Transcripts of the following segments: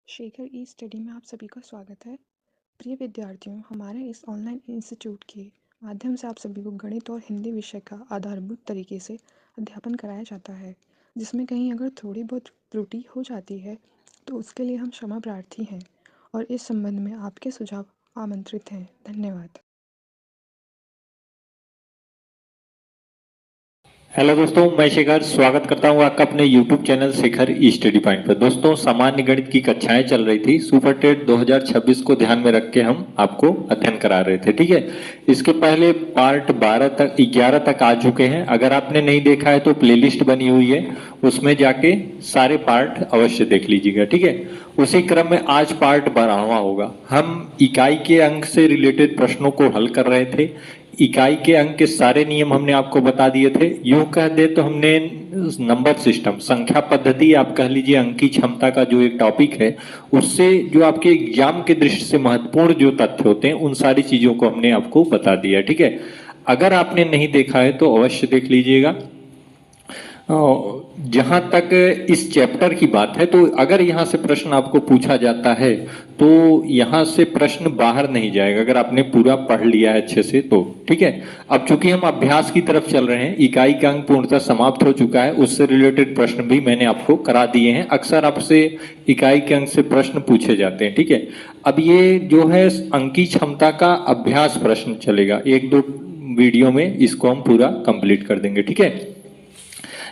शेखर ई study में आप सभी का स्वागत है। प्रिय विद्यार्थियों, हमारे इस ऑनलाइन इंस्टीट्यूट के माध्यम से आप सभी को गणित और हिंदी विषय का आधारभूत तरीके से अध्यापन कराया जाता है, जिसमें कहीं अगर थोड़ी बहुत त्रुटि हो जाती है तो उसके लिए हम क्षमा प्रार्थी हैं और इस संबंध में आपके सुझाव आमंत्रित हैं। धन्यवाद। हेलो दोस्तों, मैं शेखर स्वागत करता हूं आपका अपने YouTube चैनल शेखर ई स्टडी पॉइंट पर। दोस्तों, सामान्य गणित की कक्षाएं चल रही थी। सुपर टेट 2026 को ध्यान में रख के हम आपको अध्ययन करा रहे थे, ठीक है। इसके पहले पार्ट 11 तक आ चुके हैं। अगर आपने नहीं देखा है तो प्लेलिस्ट बनी हुई है, उसमें जाके सारे पार्ट अवश्य देख लीजिएगा, ठीक है। उसी क्रम में आज पार्ट 12वां होगा। हम इकाई के अंक से रिलेटेड प्रश्नों को हल कर रहे थे। इकाई के अंक के सारे नियम हमने आपको बता दिए थे। यूं कह दे तो हमने नंबर सिस्टम, संख्या पद्धति, आप कह लीजिए अंक की क्षमता का जो एक टॉपिक है, उससे जो आपके एग्जाम के दृष्टि से महत्वपूर्ण जो तथ्य होते हैं उन सारी चीजों को हमने आपको बता दिया, ठीक है। अगर आपने नहीं देखा है तो अवश्य देख लीजिएगा। जहां तक इस चैप्टर की बात है तो अगर यहां से प्रश्न आपको पूछा जाता है तो यहां से प्रश्न बाहर नहीं जाएगा अगर आपने पूरा पढ़ लिया है अच्छे से तो, ठीक है। अब चूंकि हम अभ्यास की तरफ चल रहे हैं, इकाई का अंक पूर्णतः समाप्त हो चुका है, उससे रिलेटेड प्रश्न भी मैंने आपको करा दिए हैं। अक्सर आपसे इकाई के अंक से प्रश्न पूछे जाते हैं, ठीक है। अब ये जो है अंकी क्षमता का अभ्यास प्रश्न चलेगा, 1-2 वीडियो में इसको हम पूरा कंप्लीट कर देंगे, ठीक है।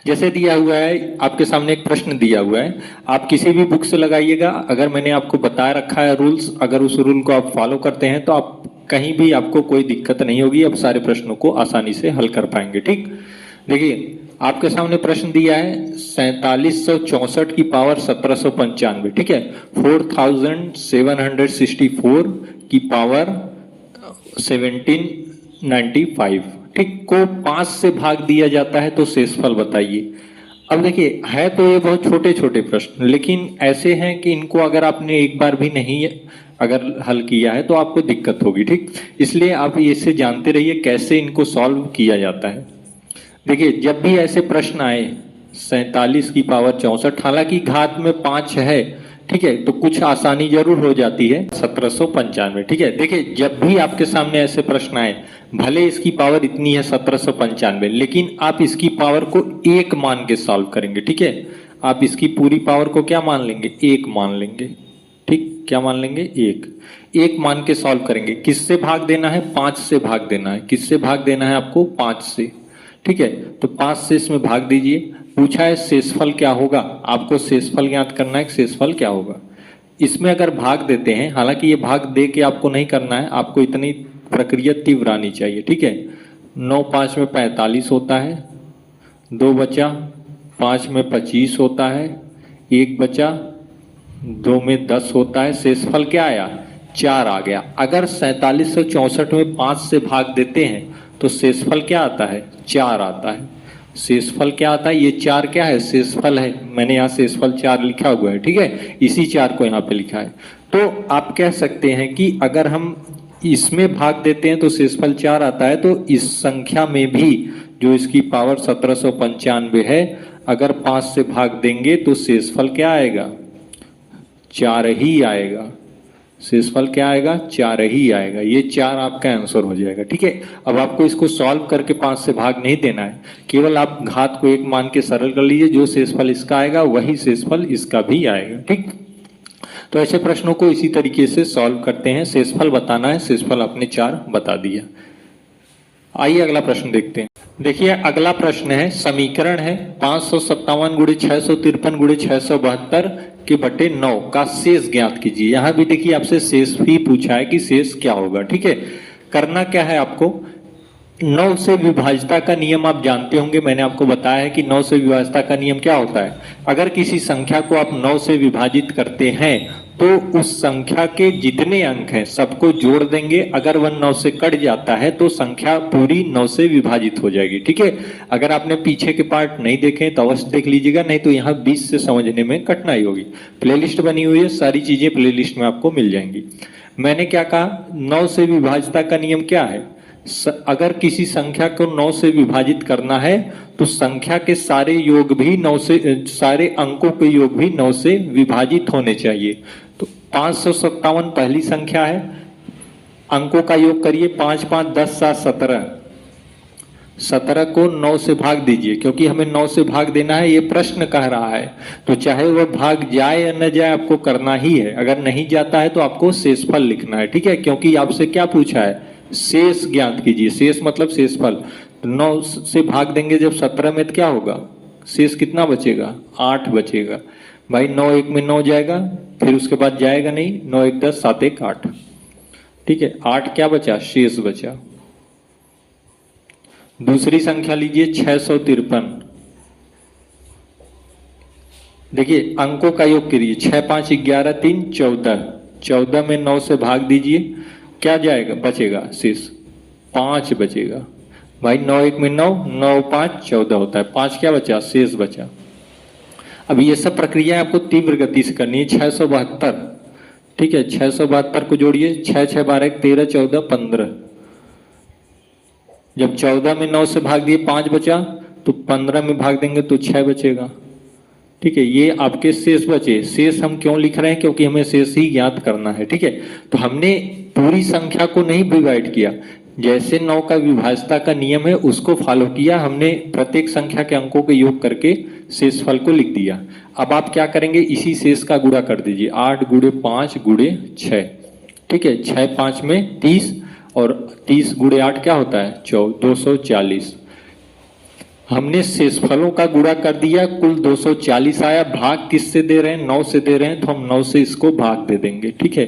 जैसे दिया हुआ है, आपके सामने एक प्रश्न दिया हुआ है, आप किसी भी बुक से लगाइएगा। अगर मैंने आपको बता रखा है रूल्स, अगर उस रूल को आप फॉलो करते हैं तो आप कहीं भी आपको कोई दिक्कत नहीं होगी, आप सारे प्रश्नों को आसानी से हल कर पाएंगे, ठीक। देखिए, आपके सामने प्रश्न दिया है 4764 की पावर 1795, ठीक है। 4764 की पावर 1795, ठीक, को 5 से भाग दिया जाता है तो शेषफल बताइए। अब देखिए, है तो ये बहुत छोटे छोटे प्रश्न, लेकिन ऐसे हैं कि इनको अगर आपने एक बार भी नहीं अगर हल किया है तो आपको दिक्कत होगी, ठीक। इसलिए आप इससे जानते रहिए कैसे इनको सॉल्व किया जाता है। देखिए, जब भी ऐसे प्रश्न आए 47 की पावर 64, हालांकि घात में 5 है, ठीक है, तो कुछ आसानी जरूर हो जाती है। 1795, ठीक है। देखिए, जब भी आपके सामने ऐसे प्रश्न आए, भले इसकी पावर इतनी है 1795, लेकिन आप इसकी पावर को 1 मान के सॉल्व करेंगे, ठीक है। आप इसकी पूरी पावर को क्या मान लेंगे? 1 मान लेंगे, ठीक। क्या मान लेंगे? 1 मान के सॉल्व करेंगे। किससे भाग देना है? 5 से भाग देना है। किससे भाग देना है आपको? 5 से, ठीक है। तो 5 से इसमें भाग दीजिए। पूछा है शेषफल क्या होगा, आपको शेषफल ज्ञात करना है। शेषफल क्या होगा? इसमें अगर भाग देते हैं, हालांकि ये भाग दे के आपको नहीं करना है, आपको इतनी प्रक्रिया तीव्र आनी चाहिए, ठीक है। 9 5 में 45 होता है, 2 बचा, 5 में 25 होता है, 1 बचा, 2 में 10 होता है। शेषफल क्या आया? 4 आ गया। अगर 4764 में 5 से भाग देते हैं तो शेषफल क्या आता है? 4 आता है। शेषफल क्या आता है? ये 4 क्या है? शेषफल है। मैंने यहाँ शेषफल 4 लिखा हुआ है, ठीक है। इसी 4 को यहाँ पे लिखा है। तो आप कह सकते हैं कि अगर हम इसमें भाग देते हैं तो शेषफल 4 आता है, तो इस संख्या में भी जो इसकी पावर 1795 है, अगर 5 से भाग देंगे तो शेषफल क्या आएगा? 4 ही आएगा। शेषफल क्या आएगा? 4 ही आएगा। ये 4 आपका आंसर हो जाएगा, ठीक है। अब आपको इसको सॉल्व करके 5 से भाग नहीं देना है, केवल आप घात को 1 मान के सरल कर लीजिए। जो शेषफल इसका आएगा वही शेषफल इसका भी आएगा, ठीक। तो ऐसे प्रश्नों को इसी तरीके से सॉल्व करते हैं। शेषफल बताना है, शेषफल आपने 4 बता दिया। आइए अगला प्रश्न देखते हैं। देखिए, अगला प्रश्न है, समीकरण है 557 गुणे 653 गुणे 672 के बटे 9 का शेष ज्ञात कीजिए। यहां भी देखिए आपसे शेष भी पूछा है कि शेष क्या होगा, ठीक है। करना क्या है आपको? 9 से विभाज्यता का नियम आप जानते होंगे, मैंने आपको बताया है कि 9 से विभाज्यता का नियम क्या होता है। अगर किसी संख्या को आप 9 से विभाजित करते हैं तो उस संख्या के जितने अंक हैं सबको जोड़ देंगे। अगर वह 9 से कट जाता है तो संख्या पूरी 9 से विभाजित हो जाएगी, ठीक है। अगर आपने पीछे के पार्ट नहीं देखे तो अवश्य देख लीजिएगा, नहीं तो यहाँ 20 से समझने में कठिनाई होगी। प्लेलिस्ट बनी हुई है, सारी चीजें प्लेलिस्ट में आपको मिल जाएंगी। मैंने क्या कहा? 9 से विभाज्यता का नियम क्या है? अगर किसी संख्या को 9 से विभाजित करना है तो संख्या के सारे योग भी 9 से, सारे अंकों के योग भी 9 से विभाजित होने चाहिए। तो 557 पहली संख्या है, अंकों का योग करिए, 5 5 10 7 17, 17 को 9 से भाग दीजिए, क्योंकि हमें 9 से भाग देना है, ये प्रश्न कह रहा है। तो चाहे वह भाग जाए या न जाए आपको करना ही है। अगर नहीं जाता है तो आपको शेषफल लिखना है, ठीक है, क्योंकि आपसे क्या पूछा है, शेष ज्ञात कीजिए। शेष मतलब शेषफल। तो 9 से भाग देंगे जब 17 में तो क्या होगा, शेष कितना बचेगा, 8 बचेगा। भाई 9 1 में 9 जाएगा, फिर उसके बाद जाएगा नहीं, 9 1 10 7 1 8, ठीक है, 8 क्या बचा, शेष बचा। दूसरी संख्या लीजिए 653। देखिए अंकों का योग करिए, 6 5 11 3 14, 14 में 9 से भाग दीजिए, क्या जाएगा, बचेगा शेष 5 बचेगा। भाई 9 1 में 9, 9 5 14 होता है, 5 क्या बचा, शेष बचा। अब ये सब प्रक्रिया आपको तीव्र गति से करनी है। 672, ठीक है, 672 को जोड़िए, 6 6 12 13 14 15, जब 14 में 9 से भाग दिए 5 बचा, तो 15 में भाग देंगे तो 6 बचेगा, ठीक है, ये आपके शेष बचे। शेष हम क्यों लिख रहे हैं, क्योंकि हमें शेष ही ज्ञात करना है, ठीक है। तो हमने पूरी संख्या को नहीं डिवाइड किया, जैसे 9 का विभाज्यता का नियम है उसको फॉलो किया हमने, प्रत्येक संख्या के अंकों के योग करके शेषफल को लिख दिया। अब आप क्या करेंगे, इसी शेष का गुणा कर दीजिए, 8 गुणे 5 गुणे 6, ठीक है, 6 5 में 30 और 30 गुणे 8 क्या होता है, 240। हमने शेषफलों का गुणा कर दिया, कुल 240 आया। भाग किससे दे रहे हैं, 9 से दे रहे हैं, तो हम 9 से इसको भाग दे देंगे, ठीक है।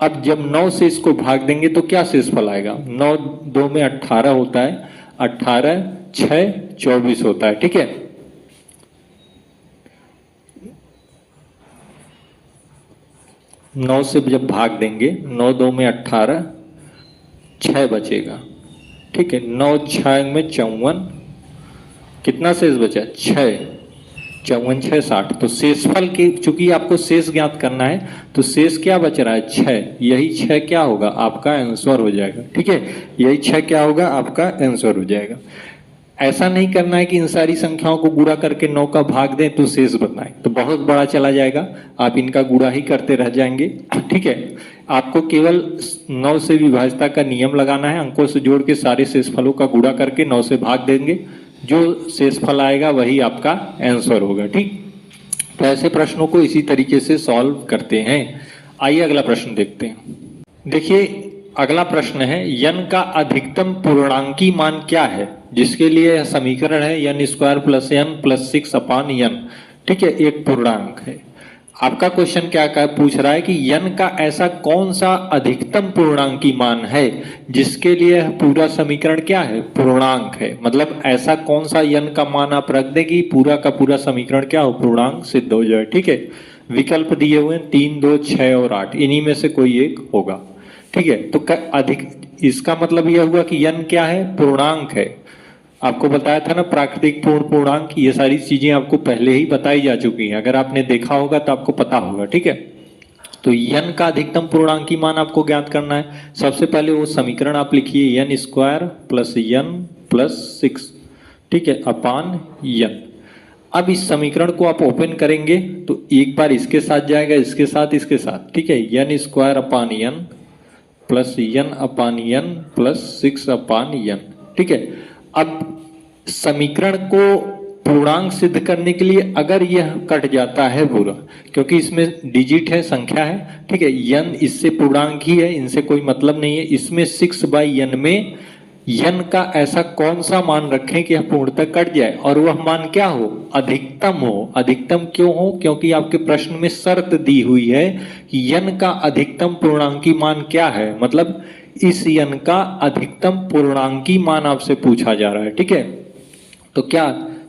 अब जब 9 से इसको भाग देंगे तो क्या शेषफल आएगा, 9 2 में 18 होता है, 18 6 24 होता है, ठीक है। नौ से जब भाग देंगे, 9 2 में 18, 6 बचेगा, ठीक है, 9 6 में 54, कितना शेष बचा, 6, 54 6 60। तो शेषफल के, चूंकि आपको शेष ज्ञात करना है तो शेष क्या बच रहा है, 6, यही 6 क्या होगा, आपका आंसर हो जाएगा, ठीक है, यही 6 क्या होगा, आपका आंसर हो जाएगा। ऐसा नहीं करना है कि इन सारी संख्याओं को गुणा करके 9 का भाग दें तो शेष बताएं, तो बहुत बड़ा चला जाएगा, आप इनका गुणा ही करते रह जाएंगे, ठीक है। आपको केवल 9 से विभाज्यता का नियम लगाना है, अंकों से जोड़ के सारे शेषफलों का गुणा करके 9 से भाग देंगे, जो शेषफल आएगा वही आपका आंसर होगा, ठीक। तो ऐसे प्रश्नों को इसी तरीके से सॉल्व करते हैं। आइए अगला प्रश्न देखते हैं। देखिए अगला प्रश्न है, n का अधिकतम पूर्णांकी मान क्या है, जिसके लिए यह समीकरण है n square plus n plus 6 अपान n, ठीक है, एक पूर्णांक है। आपका क्वेश्चन क्या पूछ रहा है कि n का ऐसा कौन सा अधिकतम पूर्णांकी मान है जिसके लिए पूरा समीकरण क्या है, पूर्णांक है। मतलब ऐसा कौन सा n का मान आप रख दें कि पूरा का पूरा समीकरण क्या हो, पूर्णांक सिद्ध हो जाए, ठीक है। विकल्प दिए हुए 3 2 6 और 8, इन्हीं में से कोई एक होगा, ठीक है। तो अधिक, इसका मतलब यह हुआ कि n क्या है, पूर्णांक है। आपको बताया था ना प्राकृतिक पूर्ण पूर्णांक, ये सारी चीजें आपको पहले ही बताई जा चुकी हैं, अगर आपने देखा होगा तो आपको पता होगा, ठीक है। तो n का अधिकतम पूर्णांकी मान आपको ज्ञात करना है। सबसे पहले वो समीकरण आप लिखिए, n square plus n plus 6, ठीक है, अपान n। अब इस समीकरण को आप ओपन करेंगे तो एक बार इसके साथ जाएगा, इसके साथ, इसके साथ, ठीक है, n square upon n plus n अपान n प्लस 6 अपान n, ठीक है। अब समीकरण को पूर्णांक सिद्ध करने के लिए अगर यह कट जाता है पूरा, क्योंकि इसमें डिजिट है, संख्या है, ठीक है, n इससे पूर्णांक ही है, इनसे कोई मतलब नहीं है। इसमें 6/n में n का ऐसा कौन सा मान रखें कि यह पूर्णतः कट जाए और वह मान क्या हो, अधिकतम हो। अधिकतम क्यों हो, क्योंकि आपके प्रश्न में शर्त दी हुई है कि n का अधिकतम पूर्णांकी मान क्या है, मतलब इस n का अधिकतम पूर्णांकी मान आपसे पूछा जा रहा है, ठीक है। तो क्या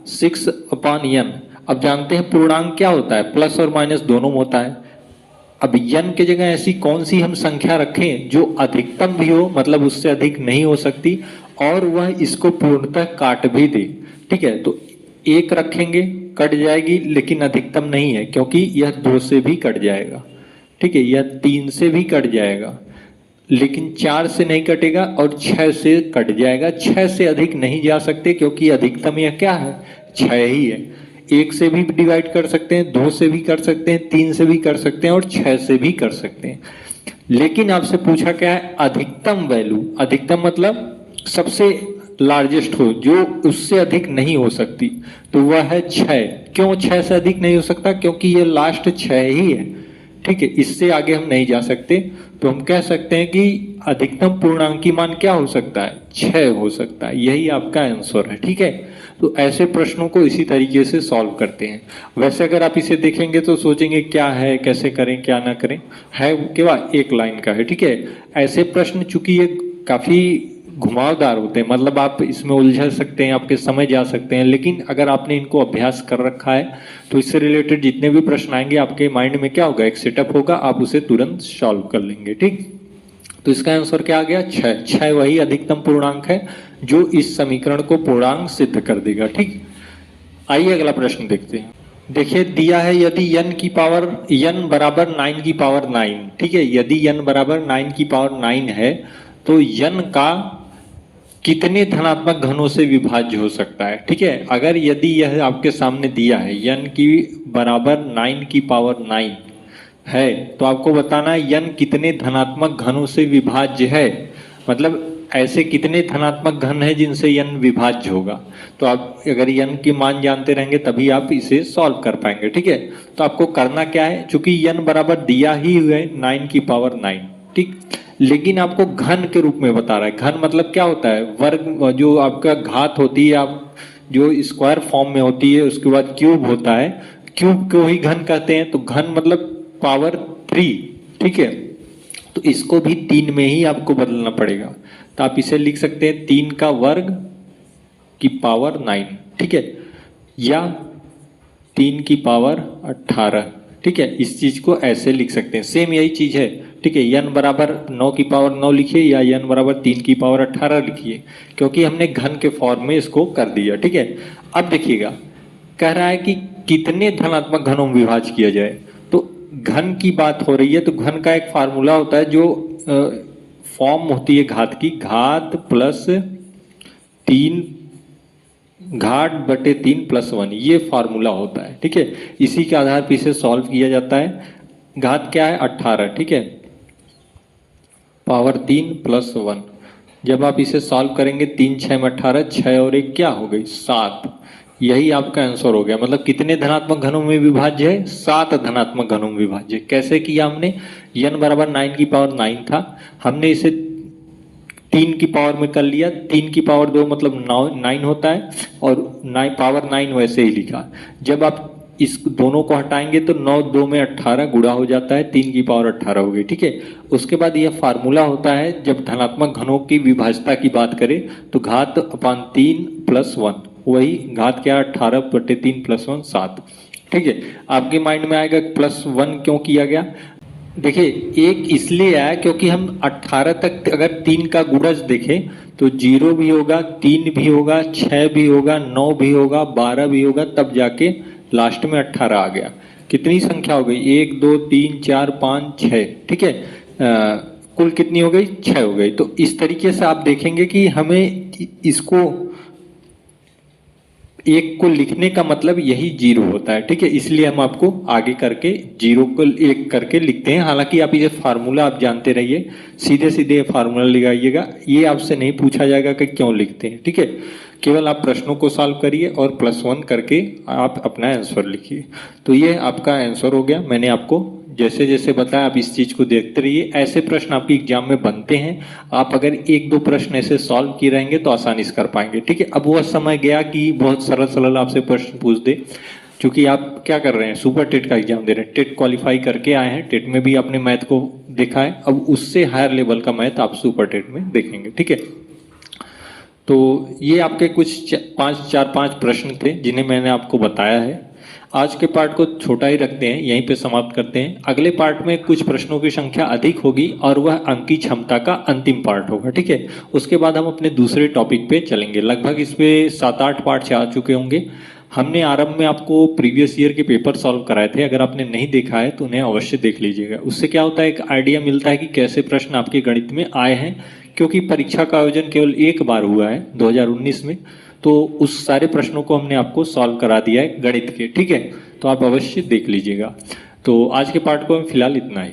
6/n, अब जानते हैं पूर्णांक क्या होता है, प्लस और माइनस दोनों होता है। अब n की जगह ऐसी कौन सी हम संख्या रखें जो अधिकतम भी हो, मतलब उससे अधिक नहीं हो सकती, और वह इसको पूर्णतः काट भी दे, ठीक है। तो 1 रखेंगे, कट जाएगी, लेकिन अधिकतम नहीं है क्योंकि यह 2 से भी कट जाएगा, ठीक है, यह 3 से भी कट जाएगा, लेकिन 4 से नहीं कटेगा और 6 से कट जाएगा। 6 से अधिक नहीं जा सकते क्योंकि अधिकतम यह क्या है, 6 ही है। 1 से भी डिवाइड कर सकते हैं, 2 से भी कर सकते हैं, 3 से भी कर सकते हैं और 6 से भी कर सकते हैं। लेकिन आपसे पूछा क्या है, अधिकतम वैल्यू। अधिकतम मतलब सबसे लार्जेस्ट हो, जो उससे अधिक नहीं हो सकती, तो वह है 6। क्यों 6 से अधिक नहीं हो सकता, क्योंकि ये लास्ट 6 ही है। ठीक है, इससे आगे हम नहीं जा सकते। तो हम कह सकते हैं कि अधिकतम पूर्णांकी मान क्या हो सकता है, 6 हो सकता है। यही आपका आंसर है। ठीक है, तो ऐसे प्रश्नों को इसी तरीके से सॉल्व करते हैं। वैसे अगर आप इसे देखेंगे तो सोचेंगे क्या है, कैसे करें, क्या ना करें, है केवल एक लाइन का है। ठीक है, ऐसे प्रश्न चूंकि ये काफी घुमावदार होते हैं, मतलब आप इसमें उलझ सकते हैं, आपके समझ जा सकते हैं, लेकिन अगर आपने इनको अभ्यास कर रखा है तो इससे रिलेटेड जितने भी प्रश्न आएंगे आपके माइंड में क्या होगा, एक सेटअप होगा, आप उसे तुरंत सॉल्व कर लेंगे। ठीक, तो इसका आंसर क्या आ गया, 6। 6 वही अधिकतम पूर्णांक है जो इस समीकरण को पूर्णांक सिद्ध कर देगा। ठीक, आइए अगला प्रश्न देखते हैं। देखिए दिया है यदि n की पावर n बराबर 9 की पावर 9। ठीक है, यदि n बराबर 9 की पावर 9 है तो n का कितने धनात्मक घनों से विभाज्य हो सकता है। ठीक है, अगर यदि यह आपके सामने दिया है n की बराबर 9 की पावर 9 है तो आपको बताना है n कितने धनात्मक घनों से विभाज्य है, मतलब ऐसे कितने धनात्मक घन है जिनसे n विभाज्य होगा। तो आप अगर n की मान जानते रहेंगे तभी आप इसे सॉल्व कर पाएंगे। ठीक है, तो आपको करना क्या है, चूंकि n बराबर दिया ही है 9 की पावर 9। ठीक, लेकिन आपको घन के रूप में बता रहा है। घन मतलब क्या होता है, वर्ग, जो आपका घात होती है, आप जो स्क्वायर फॉर्म में होती है, उसके बाद क्यूब होता है, क्यूब को ही घन कहते हैं। तो घन मतलब पावर 3। ठीक है, तो इसको भी 3 में ही आपको बदलना पड़ेगा। तो आप इसे लिख सकते हैं 3 का वर्ग की पावर 9। ठीक है, या 3 की पावर 18। ठीक है, इस चीज को ऐसे लिख सकते हैं, सेम यही चीज है। ठीक है, n बराबर 9 की पावर 9 लिखिए या n बराबर 3 की पावर 18 लिखिए, क्योंकि हमने घन के फॉर्म में इसको कर दिया। ठीक है, अब देखिएगा कह रहा है कि कितने धनात्मक घनों में विभाज्य किया जाए। तो घन की बात हो रही है, तो घन का एक फार्मूला होता है, जो फॉर्म होती है घात की, घात प्लस 3 घाट बटे 3 प्लस 1, ये फार्मूला होता है। ठीक है, इसी के आधार पर इसे सॉल्व किया जाता है। घात क्या है, 18। ठीक है, पावर 3 प्लस 1। जब आप इसे सॉल्व करेंगे 3 6 में 18, 6 और 1 क्या हो गई, 7। यही आपका आंसर हो गया। मतलब कितने धनात्मक घनों में विभाज्य है, 7 धनात्मक घनों में विभाज्य। कैसे किया हमने, n बराबर 9 की पावर 9 था, हमने इसे 3 की पावर में कर लिया। 3 की पावर 2 मतलब 9 होता है, और 9 पावर 9 वैसे ही लिखा। जब आप इस दोनों को हटाएंगे तो 9 2 में 18 गुणा हो जाता है, 3 की पावर 18 हो गई। ठीक है, उसके बाद यह फार्मूला होता है, जब धनात्मक घनों की विभाज्यता की बात करें तो घात अपान 3 प्लस 1, वही घात क्या, 18 बटे 3 प्लस 1 7। ठीक है, आपके माइंड में आएगा प्लस 1 क्यों किया गया। देखिए, एक इसलिए आया क्योंकि हम 18 तक अगर 3 का गुणज देखें तो 0 भी होगा, 3 भी होगा, 6 भी होगा, 9 भी होगा, 12 भी होगा, तब जाके लास्ट में 18 आ गया। कितनी संख्या हो गई, 1 2 3 4 5 6। ठीक है, कुल कितनी हो गई, 6 हो गई। तो इस तरीके से आप देखेंगे कि हमें इसको एक को लिखने का मतलब यही 0 होता है। ठीक है, इसलिए हम आपको आगे करके 0 को 1 करके लिखते हैं। हालांकि आप ये फार्मूला आप जानते रहिए, सीधे सीधे फार्मूला लगाइएगा, ये आपसे नहीं पूछा जाएगा कि क्यों लिखते हैं। ठीक है, केवल आप प्रश्नों को सॉल्व करिए और +1 करके आप अपना आंसर लिखिए। तो ये आपका आंसर हो गया। मैंने आपको जैसे जैसे बताया आप इस चीज को देखते रहिए, ऐसे प्रश्न आपके एग्जाम में बनते हैं। आप अगर 1-2 प्रश्न ऐसे सॉल्व किए रहेंगे तो आसानी से कर पाएंगे। ठीक है, अब वह समय गया कि बहुत सरल सरल आपसे प्रश्न पूछ दे। क्योंकि आप क्या कर रहे हैं, सुपर टेट का एग्जाम दे रहे हैं, टेट क्वालिफाई करके आए हैं, टेट में भी आपने मैथ को देखा है, अब उससे हायर लेवल का मैथ आप सुपर टेट में देखेंगे। ठीक है, तो ये आपके कुछ 4-5 प्रश्न थे जिन्हें मैंने आपको बताया है। आज के पार्ट को छोटा ही रखते हैं, यहीं पे समाप्त करते हैं। अगले पार्ट में कुछ प्रश्नों की संख्या अधिक होगी और वह अंक की क्षमता का अंतिम पार्ट होगा। ठीक है, उसके बाद हम अपने दूसरे टॉपिक पे चलेंगे। लगभग इस पे 7-8 पार्ट आ चुके होंगे। हमने आरंभ में आपको प्रीवियस ईयर के पेपर सॉल्व कराए थे, अगर आपने नहीं देखा है तो उन्हें अवश्य देख लीजिएगा। उससे क्या होता है, एक आइडिया मिलता है कि कैसे प्रश्न आपके गणित में आए हैं, क्योंकि परीक्षा का आयोजन केवल एक बार हुआ है 2019 में, तो उस सारे प्रश्नों को हमने आपको सॉल्व करा दिया है गणित के, ठीक है। तो आप अवश्य देख लीजिएगा। तो आज के पार्ट को हम फिलहाल इतना ही।